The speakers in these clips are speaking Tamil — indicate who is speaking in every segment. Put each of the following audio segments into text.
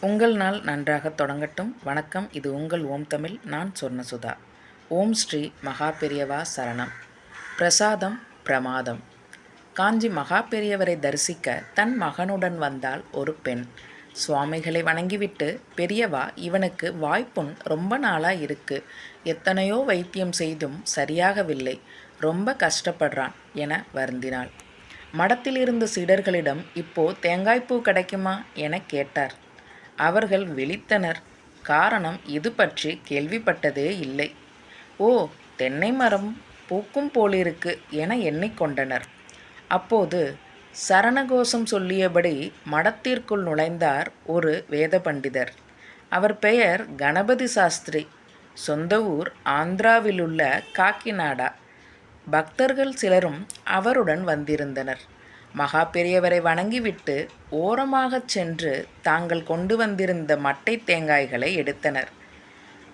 Speaker 1: உங்கள் நாள் நன்றாக தொடங்கட்டும். வணக்கம். இது உங்கள் ஓம் தமிழ். நான் சொர்ணசுதா. ஓம் ஸ்ரீ மகா பெரியவா சரணம். பிரசாதம் பிரமாதம். காஞ்சி மகா பெரியவரை தரிசிக்க தன் மகனுடன் வந்தாள் ஒரு பெண். சுவாமிகளை வணங்கிவிட்டு, பெரியவா, இவனுக்கு வாய்ப்புண் ரொம்ப நாளாக இருக்கு, எத்தனையோ வைத்தியம் செய்தும் சரியாகவில்லை, ரொம்ப கஷ்டப்படுறான் என வருந்தினாள். மடத்தில் இருந்த சீடர்களிடம் இப்போ தேங்காய்ப்பூ கிடைக்குமா என கேட்டார். அவர்கள் விழித்தனர். காரணம் இது பற்றி கேள்விப்பட்டதே இல்லை. ஓ, தென்னை மரம் பூக்கும் போலிருக்கு என எண்ணிக்கொண்டனர். அப்போது சரணகோஷம் சொல்லியபடி மடத்திற்குள் நுழைந்தார் ஒரு வேத பண்டிதர். அவர் பெயர் கணபதி சாஸ்திரி. சொந்த ஊர் ஆந்திராவிலுள்ள காக்கிநாடா. பக்தர்கள் சிலரும் அவருடன் வந்திருந்தனர். மகா பெரியவரை வணங்கிவிட்டு ஓரமாகச் சென்று தாங்கள் கொண்டு வந்திருந்த மட்டை தேங்காய்களை எடுத்தனர்.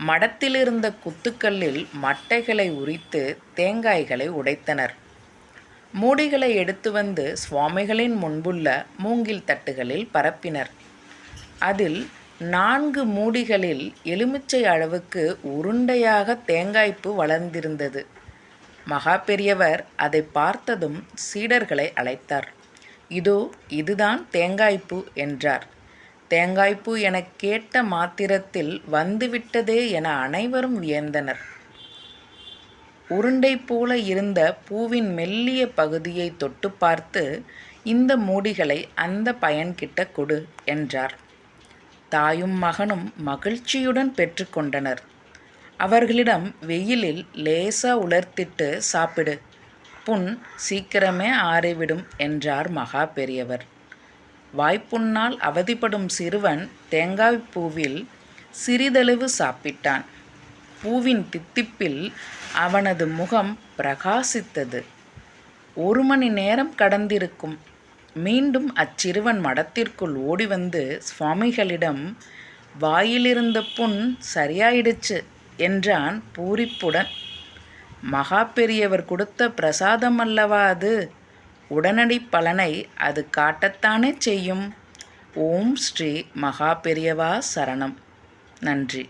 Speaker 1: மடத்திலிருந்த குத்துக்கல்லில் மட்டைகளை உரித்து தேங்காய்களை உடைத்தனர். மூடிகளை எடுத்து வந்து சுவாமிகளின் முன்புள்ள மூங்கில் தட்டுகளில் பரப்பினர். அதில் 4 மூடிகளில் எலுமிச்சை அளவுக்கு உருண்டையாக தேங்காய்ப்பு வளர்ந்திருந்தது. மகா பெரியவர் அதை பார்த்ததும் சீடர்களை அழைத்தார். இதோ இதுதான் தேங்காய்ப்பூ என்றார். தேங்காய்ப்பூ எனக் கேட்ட மாத்திரத்தில் வந்துவிட்டதே என அனைவரும் வியந்தனர். உருண்டை போல இருந்த பூவின் மெல்லிய பகுதியை தொட்டு பார்த்து, இந்த மூடிகளை அந்த பையன்கிட்ட கொடு என்றார். தாயும் மகனும் மகிழ்ச்சியுடன் பெற்றுக்கொண்டனர். அவர்களிடம் வெயிலில் லேசா உலர்த்திட்டு சாப்பிடு, புண் சீக்கிரமே ஆறிவிடும் என்றார் மகா பெரியவர். வாய்ப்புண்ணால் அவதிப்படும் சிறுவன் தேங்காய்ப்பூவில் சிறிதளவு சாப்பிட்டான். பூவின் தித்திப்பில் அவனது முகம் பிரகாசித்தது. 1 மணி நேரம் கடந்திருக்கும். மீண்டும் அச்சிறுவன் மடத்திற்குள் ஓடிவந்து சுவாமிகளிடம், வாயிலிருந்த புண் சரியாயிடுச்சு என்றான் பூரிப்புடன். மகா பெரியவர் கொடுத்த பிரசாதம் அல்லவா அது, உடனடி பலனை அது காட்டத்தானே செய்யும். ஓம் ஸ்ரீ மகா பெரியவா சரணம். நன்றி.